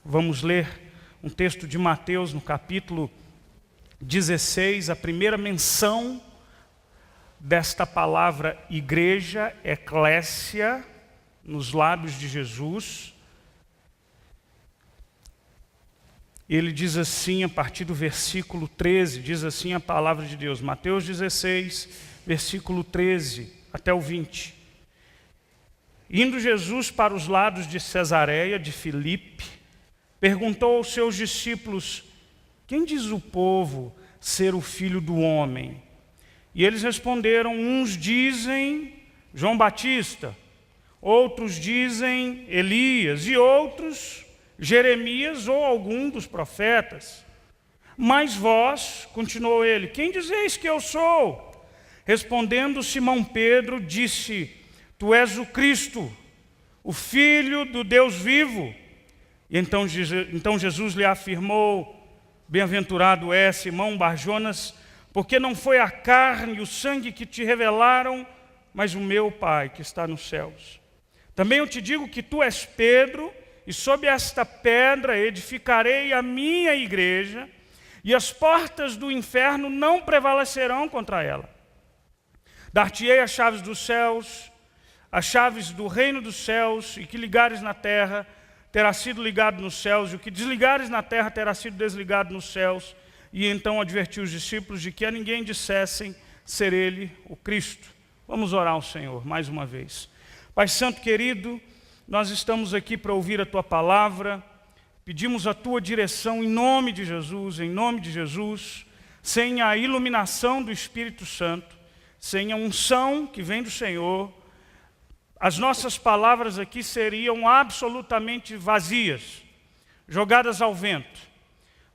Vamos ler um texto de Mateus no capítulo 16, a primeira menção desta palavra igreja, eclésia, nos lábios de Jesus. Ele diz assim, a partir do versículo 13, diz assim a palavra de Deus, Mateus 16, versículo 13 até o 20. Indo Jesus para os lados de Cesareia de Filipe, perguntou aos seus discípulos: quem diz o povo ser o Filho do Homem? E eles responderam: uns dizem João Batista, outros dizem Elias, e outros Jeremias ou algum dos profetas. Mas vós, continuou ele, quem dizeis que eu sou? Respondendo Simão Pedro, disse: tu és o Cristo, o Filho do Deus vivo. E então Jesus lhe afirmou: bem-aventurado és, Simão Barjonas, porque não foi a carne e o sangue que te revelaram, mas o meu Pai que está nos céus. Também eu te digo que tu és Pedro, e sob esta pedra edificarei a minha igreja, e as portas do inferno não prevalecerão contra ela. Dar-te-ei as chaves dos céus, as chaves do reino dos céus, e que ligares na terra terá sido ligado nos céus, e o que desligares na terra terá sido desligado nos céus. E então advertiu os discípulos de que a ninguém dissessem ser ele o Cristo. Vamos orar ao Senhor mais uma vez. Pai Santo querido, nós estamos aqui para ouvir a Tua palavra, pedimos a Tua direção em nome de Jesus, sem a iluminação do Espírito Santo, sem a unção que vem do Senhor, as nossas palavras aqui seriam absolutamente vazias, jogadas ao vento.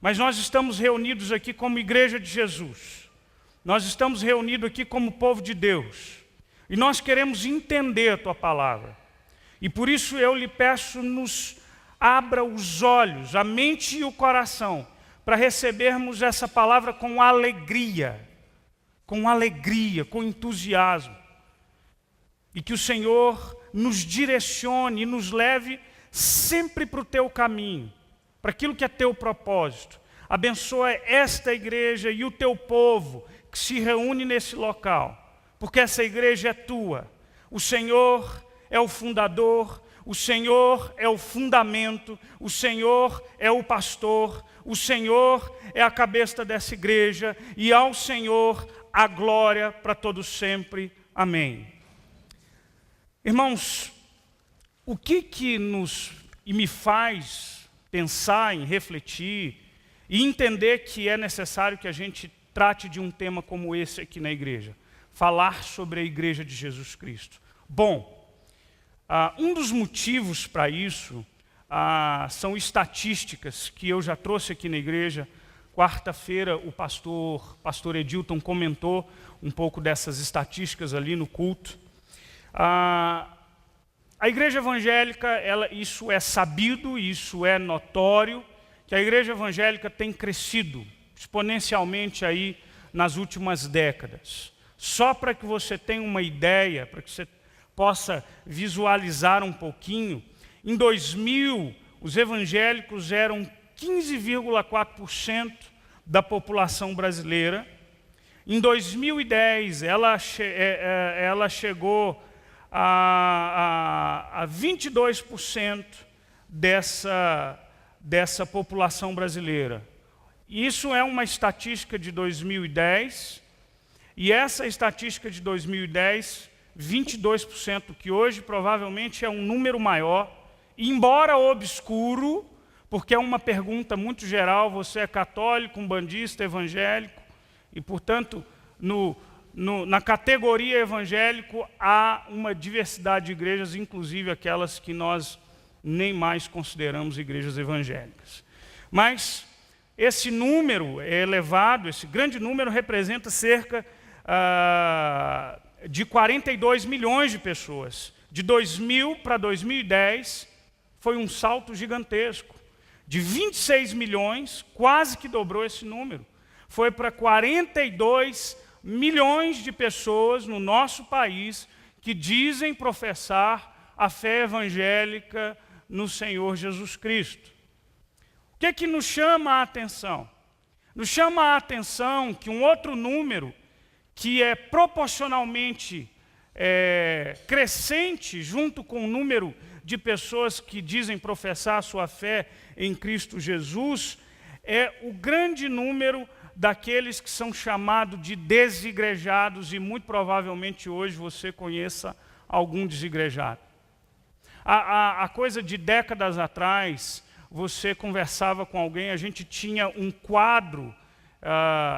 Mas nós estamos reunidos aqui como igreja de Jesus. Nós estamos reunidos aqui como povo de Deus. E nós queremos entender a Tua palavra. E por isso eu lhe peço, nos abra os olhos, a mente e o coração, para recebermos essa palavra com alegria, com entusiasmo. E que o Senhor nos direcione e nos leve sempre para o Teu caminho, para aquilo que é Teu propósito. Abençoa esta igreja e o Teu povo que se reúne nesse local, porque essa igreja é Tua. O Senhor é o fundador, o Senhor é o fundamento, o Senhor é o pastor, o Senhor é a cabeça dessa igreja, e ao Senhor a glória para todos sempre. Amém. Irmãos, o que me faz pensar em refletir e entender que é necessário que a gente trate de um tema como esse aqui na igreja? Falar sobre a igreja de Jesus Cristo. Bom, um dos motivos para isso são estatísticas que eu já trouxe aqui na igreja. Quarta-feira o pastor Edilton comentou um pouco dessas estatísticas ali no culto. A igreja evangélica, isso é sabido, isso é notório, que a igreja evangélica tem crescido exponencialmente aí nas últimas décadas. Só para que você tenha uma ideia, para que você possa visualizar um pouquinho, em 2000 os evangélicos eram 15,4% da população brasileira. Em 2010 ela chegou a 22% dessa população brasileira. Isso é uma estatística de 2010, e essa estatística de 2010, 22%, que hoje provavelmente é um número maior, embora obscuro, porque é uma pergunta muito geral: você é católico, umbandista, evangélico, e portanto, na categoria evangélico há uma diversidade de igrejas, inclusive aquelas que nós nem mais consideramos igrejas evangélicas. Mas esse número é elevado, esse grande número representa cerca de 42 milhões de pessoas. De 2000 para 2010 foi um salto gigantesco. De 26 milhões, quase que dobrou esse número. Foi para 42 milhões de pessoas no nosso país que dizem professar a fé evangélica no Senhor Jesus Cristo. O que é que nos chama a atenção? Nos chama a atenção que um outro número, que é proporcionalmente crescente junto com o número de pessoas que dizem professar a sua fé em Cristo Jesus, é o grande número daqueles que são chamados de desigrejados, e muito provavelmente hoje você conheça algum desigrejado. A coisa de décadas atrás, você conversava com alguém, a gente tinha um quadro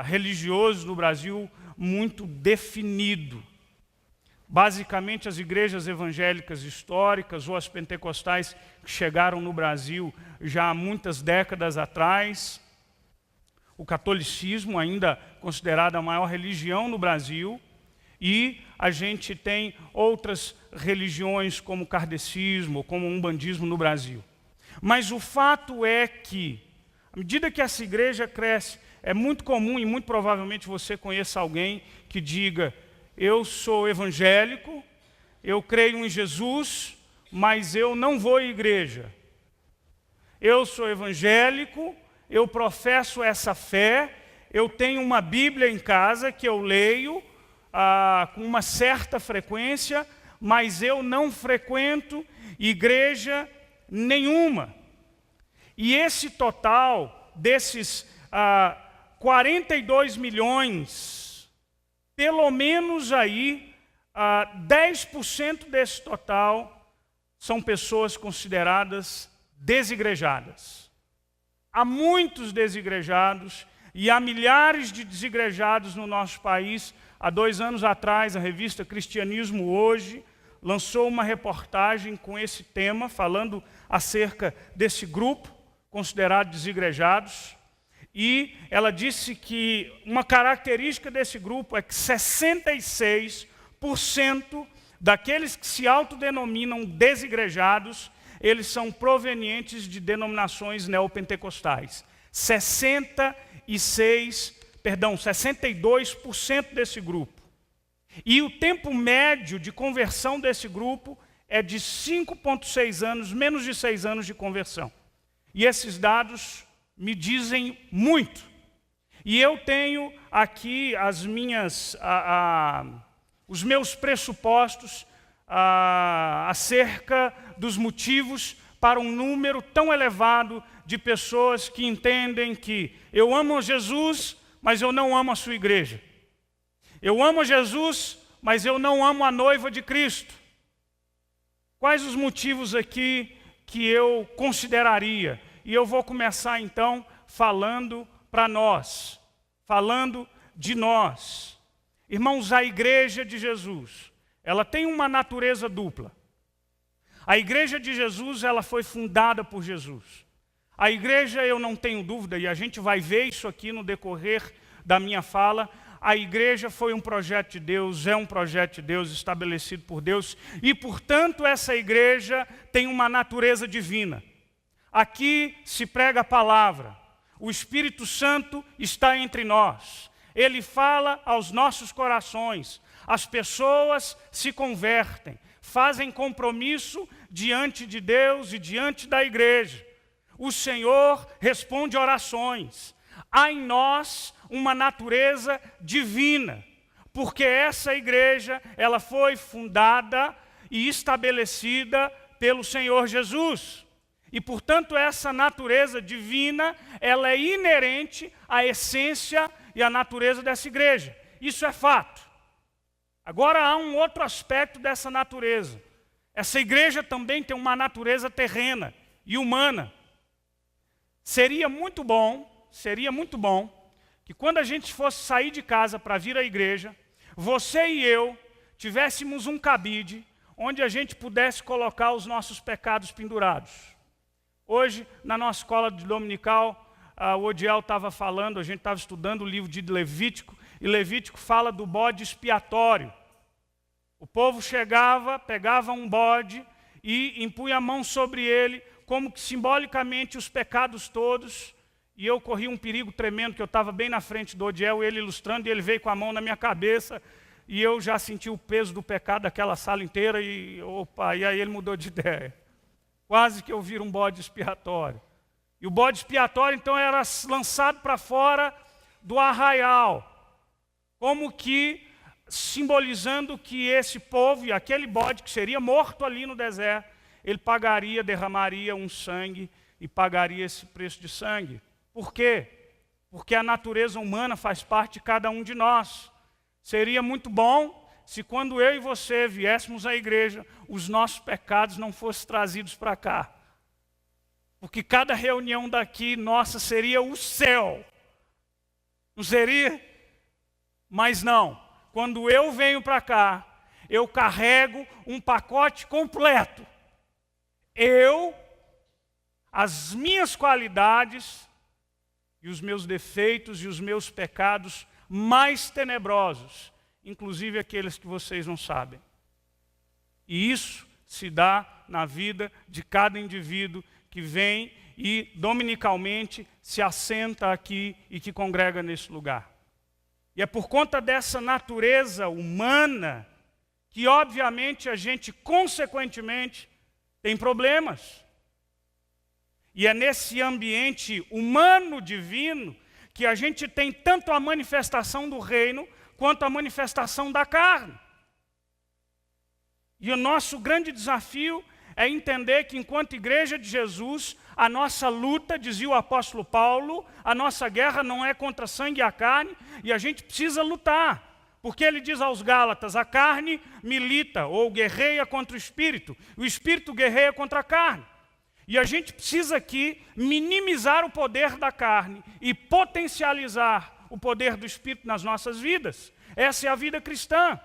religioso no Brasil muito definido. Basicamente, as igrejas evangélicas históricas ou as pentecostais que chegaram no Brasil já há muitas décadas atrás, o catolicismo ainda considerado a maior religião no Brasil, e a gente tem outras religiões como o kardecismo, como o umbandismo no Brasil. Mas o fato é que, à medida que essa igreja cresce, é muito comum e muito provavelmente você conheça alguém que diga: eu sou evangélico, eu creio em Jesus, mas eu não vou à igreja. Eu sou evangélico, eu professo essa fé, eu tenho uma Bíblia em casa que eu leio com uma certa frequência, mas eu não frequento igreja nenhuma. E esse total desses 42 milhões, pelo menos aí 10% desse total são pessoas consideradas desigrejadas. Há muitos desigrejados e há milhares de desigrejados no nosso país. Há 2 anos atrás, a revista Cristianismo Hoje lançou uma reportagem com esse tema, falando acerca desse grupo considerado desigrejados. E ela disse que uma característica desse grupo é que 66% daqueles que se autodenominam desigrejados, eles são provenientes de denominações neopentecostais. 62% desse grupo. E o tempo médio de conversão desse grupo é de 5,6 anos, menos de 6 anos de conversão. E esses dados me dizem muito. E eu tenho aqui os meus pressupostos acerca dos motivos para um número tão elevado de pessoas que entendem que eu amo Jesus, mas eu não amo a sua igreja. Eu amo Jesus, mas eu não amo a noiva de Cristo. Quais os motivos aqui que eu consideraria? E eu vou começar então falando para nós, falando de nós. Irmãos, a igreja de Jesus, ela tem uma natureza dupla. A igreja de Jesus, ela foi fundada por Jesus. A igreja, eu não tenho dúvida, e a gente vai ver isso aqui no decorrer da minha fala, a igreja foi um projeto de Deus, é um projeto de Deus estabelecido por Deus, e portanto essa igreja tem uma natureza divina. Aqui se prega a palavra, o Espírito Santo está entre nós, ele fala aos nossos corações, as pessoas se convertem, fazem compromisso diante de Deus e diante da igreja. O Senhor responde orações. Há em nós uma natureza divina, porque essa igreja, ela foi fundada e estabelecida pelo Senhor Jesus. E, portanto, essa natureza divina, ela é inerente à essência e à natureza dessa igreja. Isso é fato. Agora, há um outro aspecto dessa natureza. Essa igreja também tem uma natureza terrena e humana. Seria muito bom que quando a gente fosse sair de casa para vir à igreja, você e eu tivéssemos um cabide onde a gente pudesse colocar os nossos pecados pendurados. Hoje, na nossa escola de dominical, o Odiel estava falando, a gente estava estudando o livro de Levítico, e Levítico fala do bode expiatório. O povo chegava, pegava um bode e impunha a mão sobre ele, como que simbolicamente os pecados todos. E eu corri um perigo tremendo, que eu estava bem na frente do Odiel, ele ilustrando, e ele veio com a mão na minha cabeça, e eu já senti o peso do pecado daquela sala inteira, e aí ele mudou de ideia. Quase que eu viro um bode expiatório. E o bode expiatório, então, era lançado para fora do arraial, como que simbolizando que esse povo e aquele bode que seria morto ali no deserto, ele pagaria, derramaria um sangue e pagaria esse preço de sangue. Por quê? Porque a natureza humana faz parte de cada um de nós. Seria muito bom se quando eu e você viéssemos à igreja, os nossos pecados não fossem trazidos para cá. Porque cada reunião daqui, nossa, seria o céu. Não seria? Mas não. Quando eu venho para cá, eu carrego um pacote completo. As minhas qualidades e os meus defeitos e os meus pecados mais tenebrosos, inclusive aqueles que vocês não sabem. E isso se dá na vida de cada indivíduo que vem e dominicalmente se assenta aqui e que congrega nesse lugar. E é por conta dessa natureza humana que, obviamente, a gente, consequentemente, tem problemas. E é nesse ambiente humano-divino que a gente tem tanto a manifestação do reino quanto a manifestação da carne. E o nosso grande desafio é entender que, enquanto igreja de Jesus, a nossa luta, dizia o apóstolo Paulo, a nossa guerra não é contra sangue e a carne, e a gente precisa lutar. Porque ele diz aos Gálatas, a carne milita ou guerreia contra o espírito guerreia contra a carne. E a gente precisa aqui minimizar o poder da carne e potencializar o poder do espírito nas nossas vidas. Essa é a vida cristã.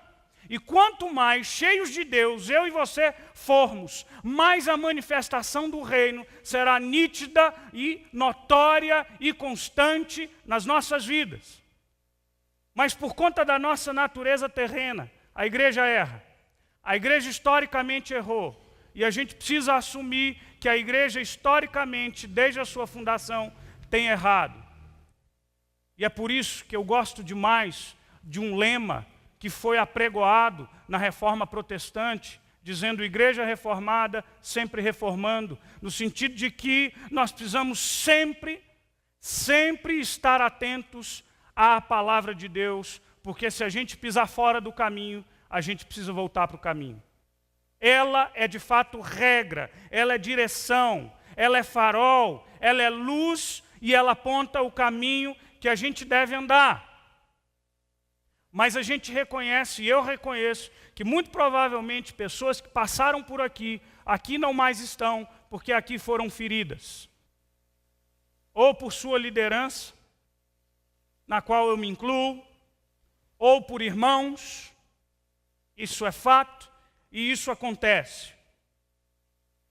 E quanto mais cheios de Deus, eu e você formos, mais a manifestação do reino será nítida e notória e constante nas nossas vidas. Mas por conta da nossa natureza terrena, a igreja erra. A igreja historicamente errou. E a gente precisa assumir que a igreja historicamente, desde a sua fundação, tem errado. E é por isso que eu gosto demais de um lema que foi apregoado na Reforma Protestante, dizendo igreja reformada, sempre reformando, no sentido de que nós precisamos sempre estar atentos à palavra de Deus, porque se a gente pisar fora do caminho, a gente precisa voltar para o caminho. Ela é de fato regra, ela é direção, ela é farol, ela é luz e ela aponta o caminho que a gente deve andar. Mas a gente reconhece, e eu reconheço, que muito provavelmente pessoas que passaram por aqui não mais estão, porque aqui foram feridas. Ou por sua liderança, na qual eu me incluo, ou por irmãos, isso é fato, e isso acontece.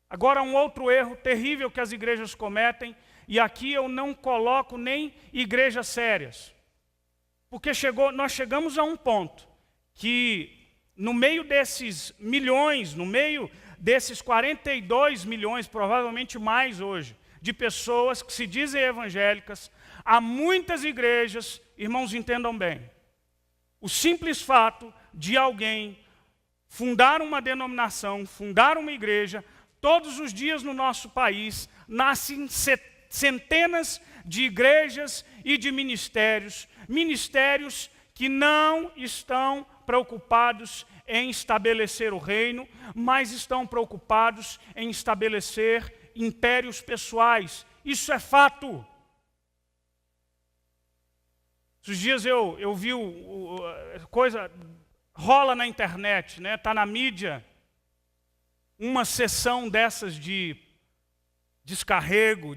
Agora, um outro erro terrível que as igrejas cometem, e aqui eu não coloco nem igrejas sérias, porque nós chegamos a um ponto que, no meio desses milhões, no meio desses 42 milhões, provavelmente mais hoje, de pessoas que se dizem evangélicas, há muitas igrejas, irmãos, entendam bem, o simples fato de alguém fundar uma denominação, fundar uma igreja, todos os dias no nosso país nascem centenas de igrejas e de ministérios que não estão preocupados em estabelecer o reino, mas estão preocupados em estabelecer impérios pessoais. Isso é fato. Esses dias eu vi coisa, rola na internet, né? Está na mídia, uma sessão dessas de descarrego,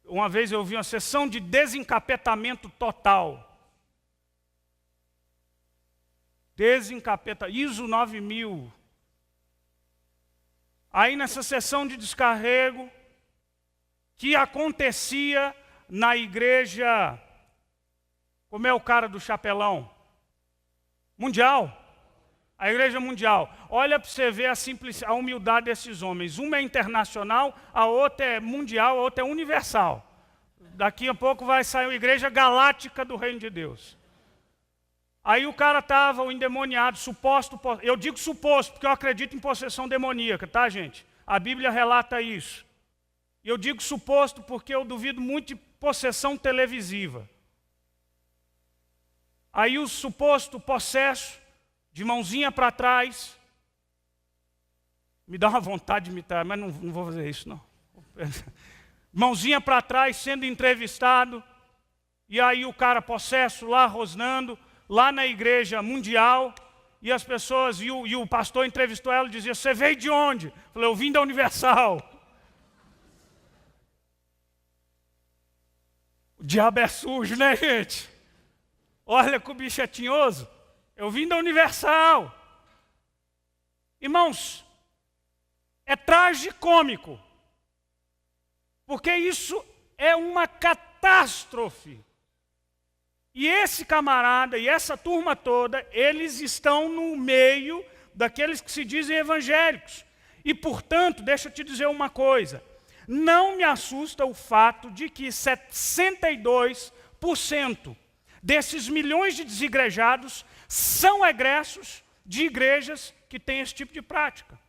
uma vez eu vi uma sessão de desencapetamento total. ISO 9000. Aí nessa sessão de descarrego, que acontecia na igreja, como é o cara do chapelão? Mundial. A igreja mundial. Olha para você ver a humildade desses homens. Uma é internacional, a outra é mundial, a outra é universal. Daqui a pouco vai sair a igreja galáctica do reino de Deus. Aí o cara estava, o endemoniado, eu digo suposto, porque eu acredito em possessão demoníaca, tá, gente? A Bíblia relata isso. E eu digo suposto porque eu duvido muito de possessão televisiva. Aí o suposto possesso, de mãozinha para trás, me dá uma vontade de imitar, mas não vou fazer isso não. Mãozinha para trás, sendo entrevistado, e aí o cara possesso lá rosnando, lá na igreja mundial, e as pessoas, e o pastor entrevistou ela e dizia, você veio de onde? Eu falei, eu vim da Universal. O diabo é sujo, né, gente? Olha que o bicho é tinhoso. Eu vim da Universal. Irmãos, é tragicômico, porque isso é uma catástrofe. E esse camarada e essa turma toda, eles estão no meio daqueles que se dizem evangélicos. E, portanto, deixa eu te dizer uma coisa, não me assusta o fato de que 62% desses milhões de desigrejados são egressos de igrejas que têm esse tipo de prática.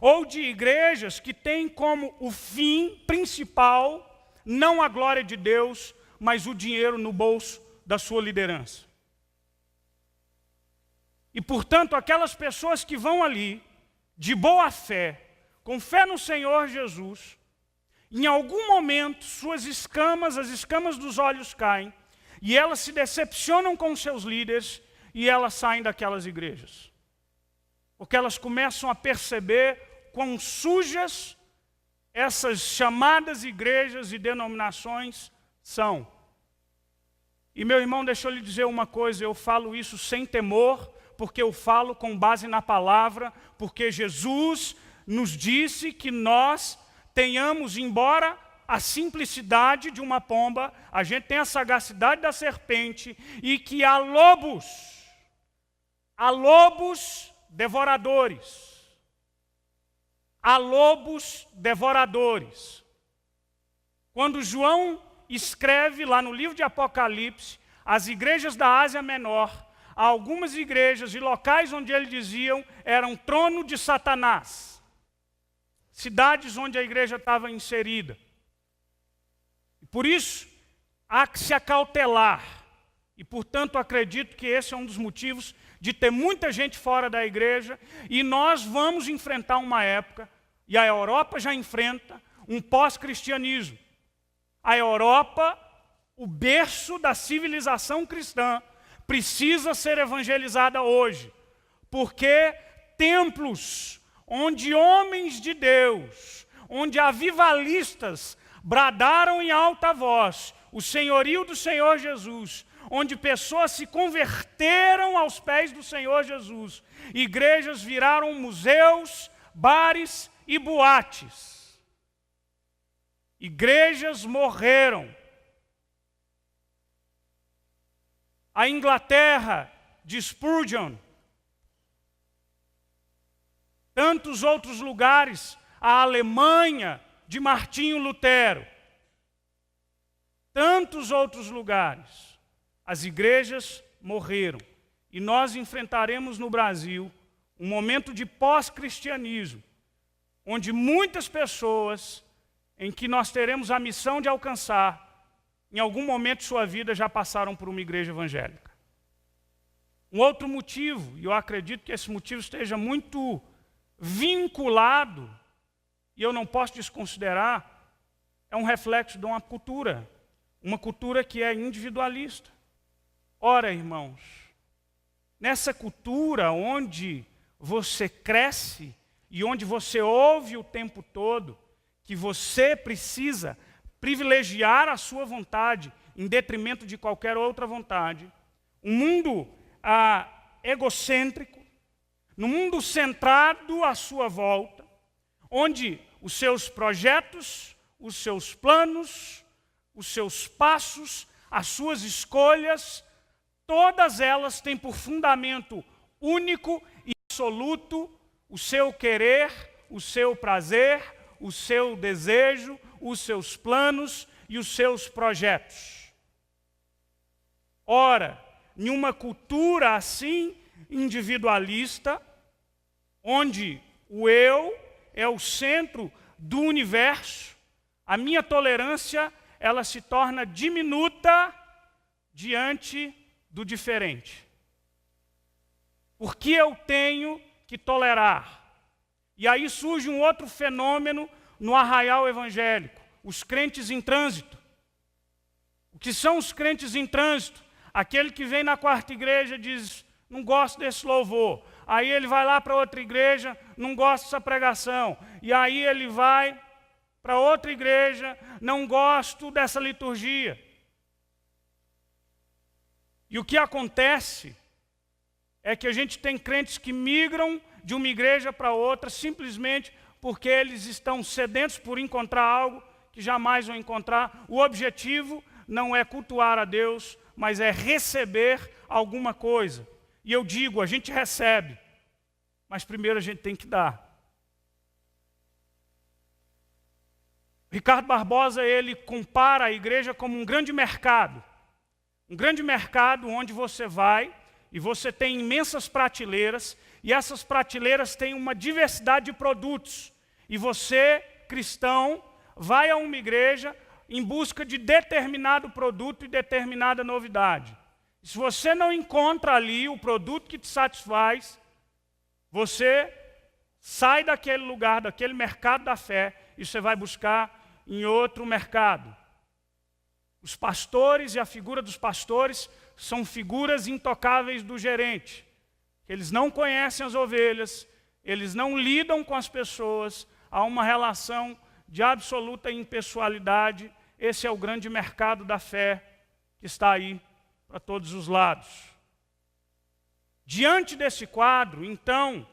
Ou de igrejas que têm como o fim principal, não a glória de Deus, mas o dinheiro no bolso da sua liderança. E, portanto, aquelas pessoas que vão ali, de boa fé, com fé no Senhor Jesus, em algum momento suas escamas, as escamas dos olhos caem, e elas se decepcionam com seus líderes, e elas saem daquelas igrejas. Porque elas começam a perceber quão sujas essas chamadas igrejas e denominações são. E meu irmão, deixa eu lhe dizer uma coisa, eu falo isso sem temor, porque eu falo com base na palavra, porque Jesus nos disse que nós tenhamos, embora a simplicidade de uma pomba, a gente tem a sagacidade da serpente, e que há lobos devoradores. Há lobos devoradores. Quando João escreve lá no livro de Apocalipse, as igrejas da Ásia Menor, há algumas igrejas e locais onde ele diziam eram trono de Satanás. Cidades onde a igreja estava inserida. E por isso, há que se acautelar. E, portanto, acredito que esse é um dos motivos de ter muita gente fora da igreja, e nós vamos enfrentar uma época, e a Europa já enfrenta, um pós-cristianismo. A Europa, o berço da civilização cristã, precisa ser evangelizada hoje, porque templos onde homens de Deus, onde avivalistas bradaram em alta voz o senhorio do Senhor Jesus, onde pessoas se converteram aos pés do Senhor Jesus, igrejas viraram museus, bares e boates. Igrejas morreram. A Inglaterra de Spurgeon, tantos outros lugares, a Alemanha de Martinho Lutero, tantos outros lugares, as igrejas morreram. E nós enfrentaremos no Brasil um momento de pós-cristianismo, onde muitas pessoas, em que nós teremos a missão de alcançar, em algum momento de sua vida já passaram por uma igreja evangélica. Um outro motivo, e eu acredito que esse motivo esteja muito vinculado, e eu não posso desconsiderar, é um reflexo de uma cultura que é individualista. Ora, irmãos, nessa cultura onde você cresce e onde você ouve o tempo todo que você precisa privilegiar a sua vontade em detrimento de qualquer outra vontade, um mundo egocêntrico, no mundo centrado à sua volta, onde os seus projetos, os seus planos, os seus passos, as suas escolhas, todas elas têm por fundamento único e absoluto o seu querer, o seu prazer, o seu desejo, os seus planos e os seus projetos. Ora, em uma cultura assim individualista, onde o eu é o centro do universo, a minha tolerância, ela se torna diminuta diante do diferente. Porque eu tenho que tolerar. E aí surge um outro fenômeno no arraial evangélico, os crentes em trânsito. O que são os crentes em trânsito? Aquele que vem na quarta igreja e diz, não gosto desse louvor. Aí ele vai lá para outra igreja, não gosta dessa pregação. E aí ele vai para outra igreja, não gosto dessa liturgia. E o que acontece é que a gente tem crentes que migram de uma igreja para outra simplesmente porque eles estão sedentos por encontrar algo que jamais vão encontrar. O objetivo não é cultuar a Deus, mas é receber alguma coisa. E eu digo, a gente recebe, mas primeiro a gente tem que dar. Ricardo Barbosa, ele compara a igreja como um grande mercado. Um grande mercado onde você vai e você tem imensas prateleiras, e essas prateleiras têm uma diversidade de produtos. E você, cristão, vai a uma igreja em busca de determinado produto e determinada novidade. Se você não encontra ali o produto que te satisfaz, você sai daquele lugar, daquele mercado da fé, e você vai buscar em outro mercado. Os pastores e a figura dos pastores são figuras intocáveis do gerente. Eles não conhecem as ovelhas, eles não lidam com as pessoas, há uma relação de absoluta impessoalidade. Esse é o grande mercado da fé que está aí para todos os lados. Diante desse quadro, então,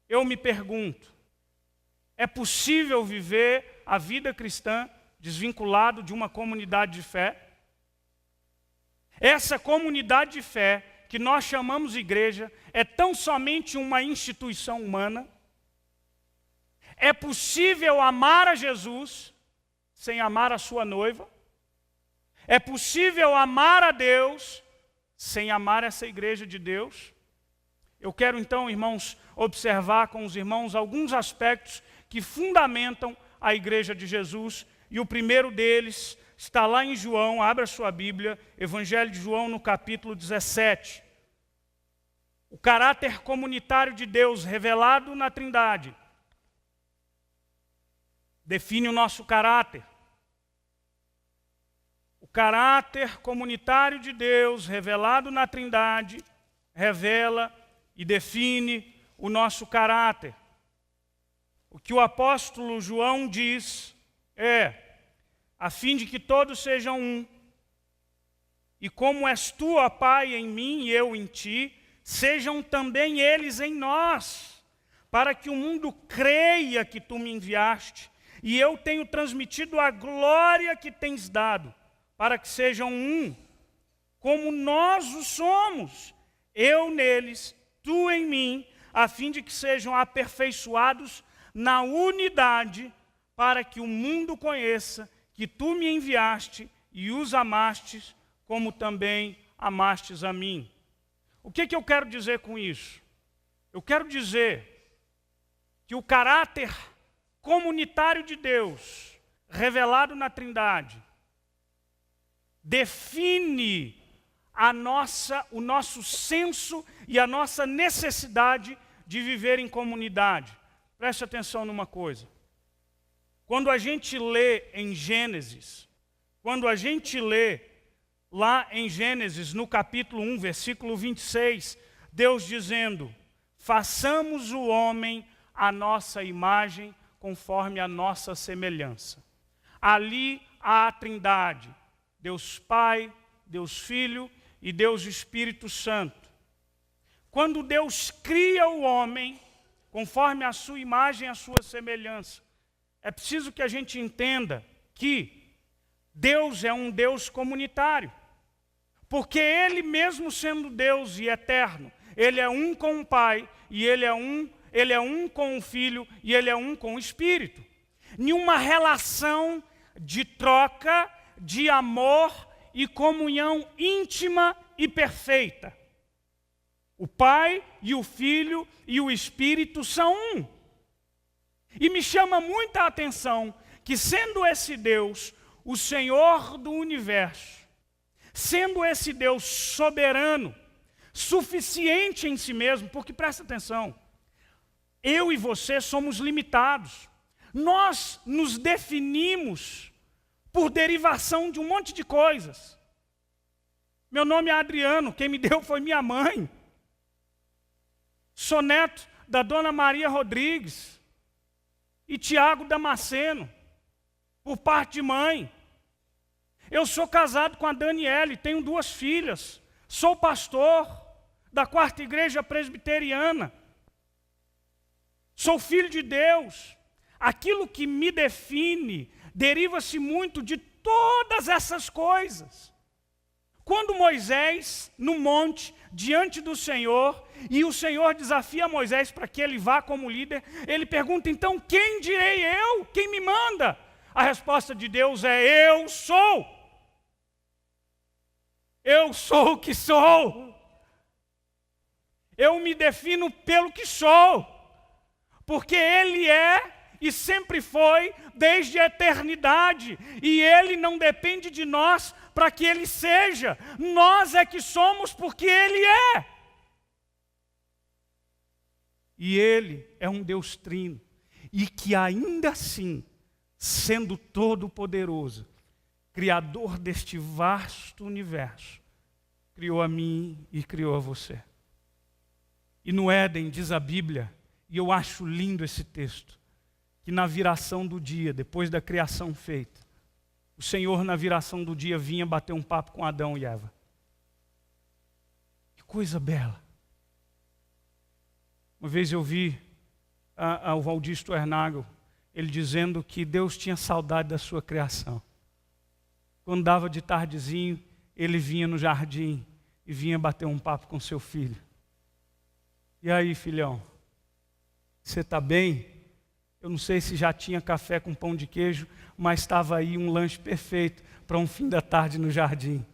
eu me pergunto, é possível viver a vida cristã desvinculado de uma comunidade de fé? Essa comunidade de fé, que nós chamamos igreja, é tão somente uma instituição humana? É possível amar a Jesus sem amar a sua noiva? É possível amar a Deus sem amar essa igreja de Deus? Eu quero então, irmãos, observar com os irmãos alguns aspectos que fundamentam a igreja de Jesus, e o primeiro deles está lá em João, abra sua Bíblia, Evangelho de João no capítulo 17. O caráter comunitário de Deus revelado na Trindade define o nosso caráter. O caráter comunitário de Deus revelado na Trindade revela e define o nosso caráter. O que o apóstolo João diz é, a fim de que todos sejam um, e como és tu, ó Pai, em mim e eu em ti, sejam também eles em nós, para que o mundo creia que tu me enviaste, e eu tenho transmitido a glória que tens dado, para que sejam um, como nós o somos, eu neles, tu em mim, a fim de que sejam aperfeiçoados na unidade, para que o mundo conheça que tu me enviaste e os amastes, como também amastes a mim. O que eu quero dizer com isso? Eu quero dizer que o caráter comunitário de Deus, revelado na Trindade, define o nosso senso e a nossa necessidade de viver em comunidade. Preste atenção numa coisa. Quando a gente lê em Gênesis, quando a gente lê lá em Gênesis, no capítulo 1, versículo 26, Deus dizendo, façamos o homem à nossa imagem, conforme a nossa semelhança. Ali há a Trindade, Deus Pai, Deus Filho e Deus Espírito Santo. Quando Deus cria o homem, conforme a sua imagem e a sua semelhança, é preciso que a gente entenda que Deus é um Deus comunitário. Porque Ele mesmo sendo Deus e eterno, Ele é um com o Pai, e Ele é um com o Filho, e Ele é um com o Espírito. Nenhuma relação de troca, de amor e comunhão íntima e perfeita. O Pai e o Filho e o Espírito são um. E me chama muita atenção que sendo esse Deus o Senhor do universo, sendo esse Deus soberano, suficiente em si mesmo, porque presta atenção, eu e você somos limitados. Nós nos definimos por derivação de um monte de coisas. Meu nome é Adriano, quem me deu foi minha mãe. Sou neto da Dona Maria Rodrigues e Tiago Damasceno, por parte de mãe. Eu sou casado com a Daniele, tenho 2 filhas. Sou pastor da 4ª Igreja Presbiteriana. Sou filho de Deus. Aquilo que me define deriva-se muito de todas essas coisas. Quando Moisés, no monte, diante do Senhor, e o Senhor desafia Moisés para que ele vá como líder, ele pergunta, então, quem direi eu? Quem me manda? A resposta de Deus é, eu sou. Eu sou o que sou. Eu me defino pelo que sou. Porque Ele é e sempre foi desde a eternidade. E Ele não depende de nós para que Ele seja. Nós é que somos porque Ele é. E Ele é um Deus trino. E que ainda assim, sendo todo-poderoso, Criador deste vasto universo, criou a mim e criou a você. E no Éden, diz a Bíblia, e eu acho lindo esse texto, que na viração do dia, depois da criação feita, o Senhor na viração do dia vinha bater um papo com Adão e Eva. Que coisa bela. Uma vez eu vi o Valdir Sternagel, ele dizendo que Deus tinha saudade da sua criação. Quando dava de tardezinho, ele vinha no jardim e vinha bater um papo com seu filho. E aí, filhão, você está bem? Eu não sei se já tinha café com pão de queijo, mas estava aí um lanche perfeito para um fim da tarde no jardim.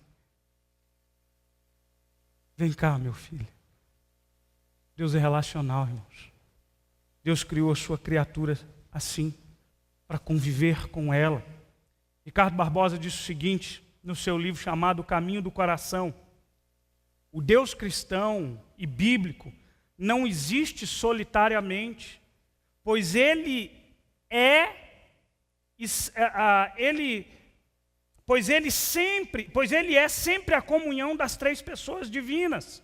Vem cá, meu filho. Deus é relacional, irmãos. Deus criou a sua criatura assim, para conviver com ela. Ricardo Barbosa disse o seguinte, no seu livro chamado O Caminho do Coração: o Deus cristão e bíblico não existe solitariamente, pois ele é sempre a comunhão das 3 pessoas divinas.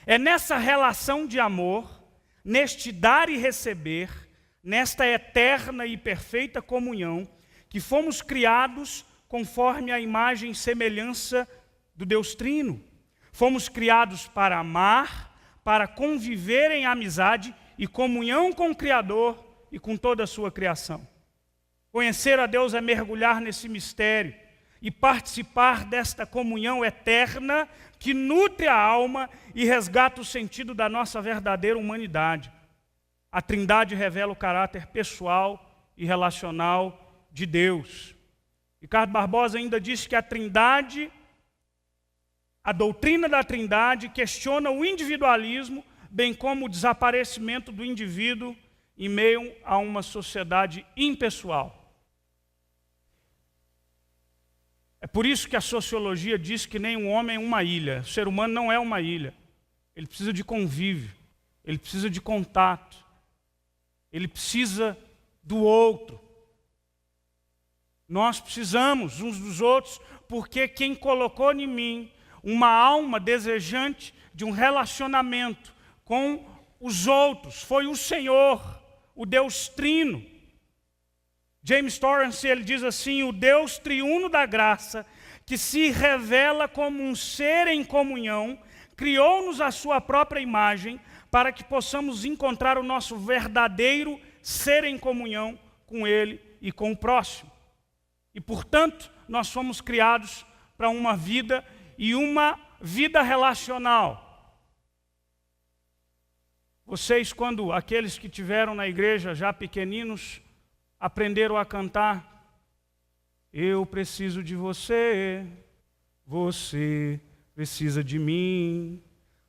É nessa relação de amor, neste dar e receber, nesta eterna e perfeita comunhão, que fomos criados conforme a imagem e semelhança do Deus Trino. Fomos criados para amar, para conviver em amizade e comunhão com o Criador e com toda a sua criação. Conhecer a Deus é mergulhar nesse mistério e participar desta comunhão eterna que nutre a alma e resgata o sentido da nossa verdadeira humanidade. A Trindade revela o caráter pessoal e relacional de Deus. Ricardo Barbosa ainda disse que a doutrina da Trindade questiona o individualismo, bem como o desaparecimento do indivíduo em meio a uma sociedade impessoal. É por isso que a sociologia diz que nem um homem é uma ilha. O ser humano não é uma ilha. Ele precisa de convívio, ele precisa de contato, ele precisa do outro. Nós precisamos uns dos outros, porque quem colocou em mim uma alma desejante de um relacionamento com os outros foi o Senhor, o Deus Trino. James Torrance, ele diz assim: o Deus triuno da graça, que se revela como um ser em comunhão, criou-nos a sua própria imagem, para que possamos encontrar o nosso verdadeiro ser em comunhão com Ele e com o próximo. E, portanto, nós fomos criados para uma vida e uma vida relacional. Vocês, quando aqueles que tiveram na igreja já pequeninos, aprenderam a cantar: eu preciso de você, você precisa de mim,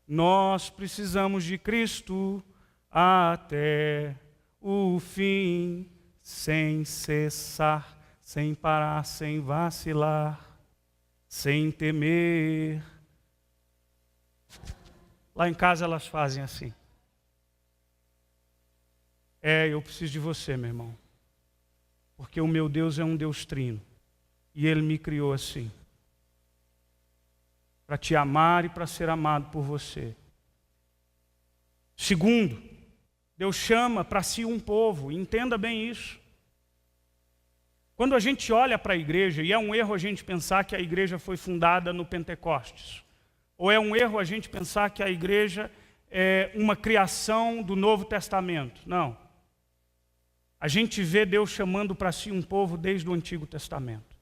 nós precisamos de Cristo até o fim. sem cessar, sem parar, sem vacilar, sem temer. Lá em casa elas fazem assim. Eu preciso de você, meu irmão. Porque o meu Deus é um Deus trino. E Ele me criou assim. Para te amar e para ser amado por você. Segundo, Deus chama para si um povo. Entenda bem isso. Quando a gente olha para a igreja, e é um erro a gente pensar que a igreja foi fundada no Pentecostes. Ou é um erro a gente pensar que a igreja é uma criação do Novo Testamento. Não. A gente vê Deus chamando para si um povo desde o Antigo Testamento.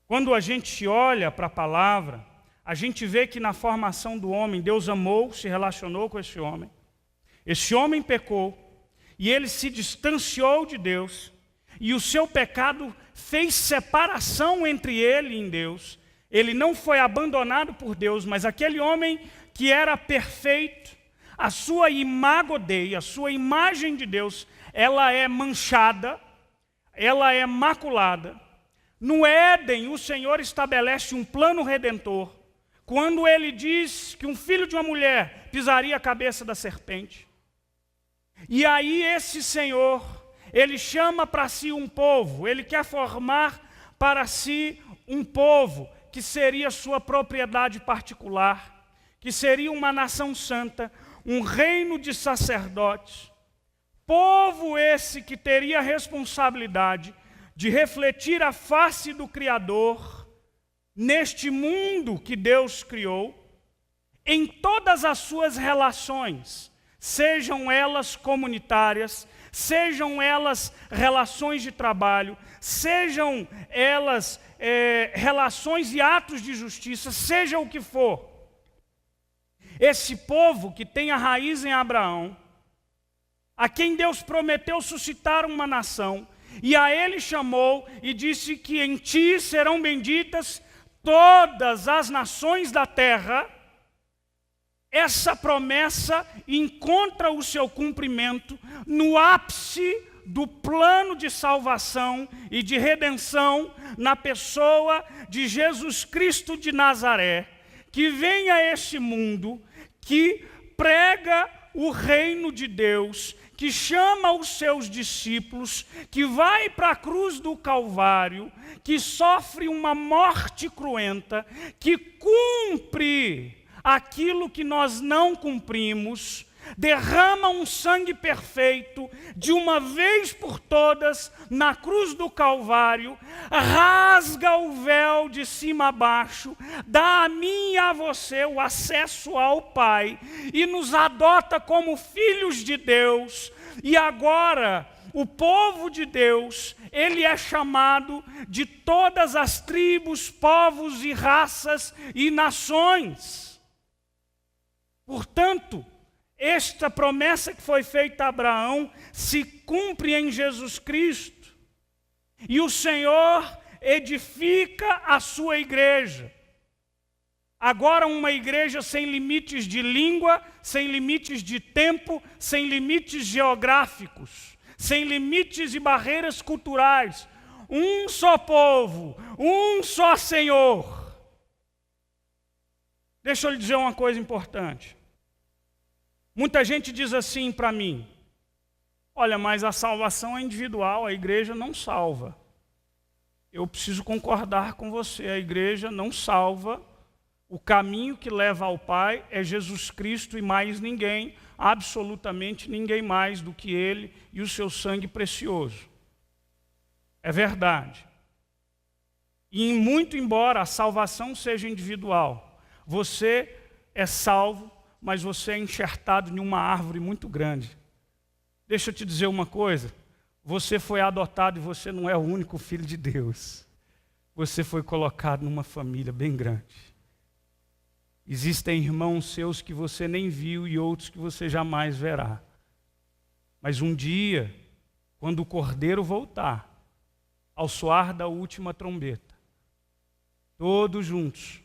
Quando a gente olha para a palavra, a gente vê que na formação do homem, Deus amou, se relacionou com esse homem. Esse homem pecou e ele se distanciou de Deus. E o seu pecado fez separação entre ele e Deus. Ele não foi abandonado por Deus, mas aquele homem que era perfeito, a sua imago Dei, a sua imagem de Deus, ela é manchada, ela é maculada. No Éden, o Senhor estabelece um plano redentor, quando Ele diz que um filho de uma mulher pisaria a cabeça da serpente. E aí esse Senhor, Ele chama para si um povo, Ele quer formar para si um povo, que seria sua propriedade particular, que seria uma nação santa, um reino de sacerdotes. Povo esse que teria a responsabilidade de refletir a face do Criador neste mundo que Deus criou, em todas as suas relações, sejam elas comunitárias, sejam elas relações de trabalho, sejam elas relações e atos de justiça, seja o que for. Esse povo que tem a raiz em Abraão, a quem Deus prometeu suscitar uma nação, e a ele chamou e disse que em ti serão benditas todas as nações da terra, essa promessa encontra o seu cumprimento no ápice do plano de salvação e de redenção na pessoa de Jesus Cristo de Nazaré, que vem a este mundo, que prega o reino de Deus, que chama os seus discípulos, que vai para a cruz do Calvário, que sofre uma morte cruenta, que cumpre aquilo que nós não cumprimos, derrama um sangue perfeito, de uma vez por todas, na cruz do Calvário, rasga o véu de cima a baixo, dá a mim e a você o acesso ao Pai, e nos adota como filhos de Deus, e agora o povo de Deus, ele é chamado de todas as tribos, povos e raças e nações. Portanto, esta promessa que foi feita a Abraão se cumpre em Jesus Cristo. E o Senhor edifica a sua igreja. Agora uma igreja sem limites de língua, sem limites de tempo, sem limites geográficos, sem limites e barreiras culturais. Um só povo, um só Senhor. Deixa eu lhe dizer uma coisa importante. Muita gente diz assim para mim: olha, mas a salvação é individual, a igreja não salva. Eu preciso concordar com você, a igreja não salva. O caminho que leva ao Pai é Jesus Cristo e mais ninguém, absolutamente ninguém mais do que Ele e o seu sangue precioso. É verdade. E muito embora a salvação seja individual, você é salvo, mas você é enxertado em uma árvore muito grande. Deixa eu te dizer uma coisa, você foi adotado e você não é o único filho de Deus. Você foi colocado numa família bem grande. Existem irmãos seus que você nem viu e outros que você jamais verá. Mas um dia, quando o Cordeiro voltar, ao soar da última trombeta, todos juntos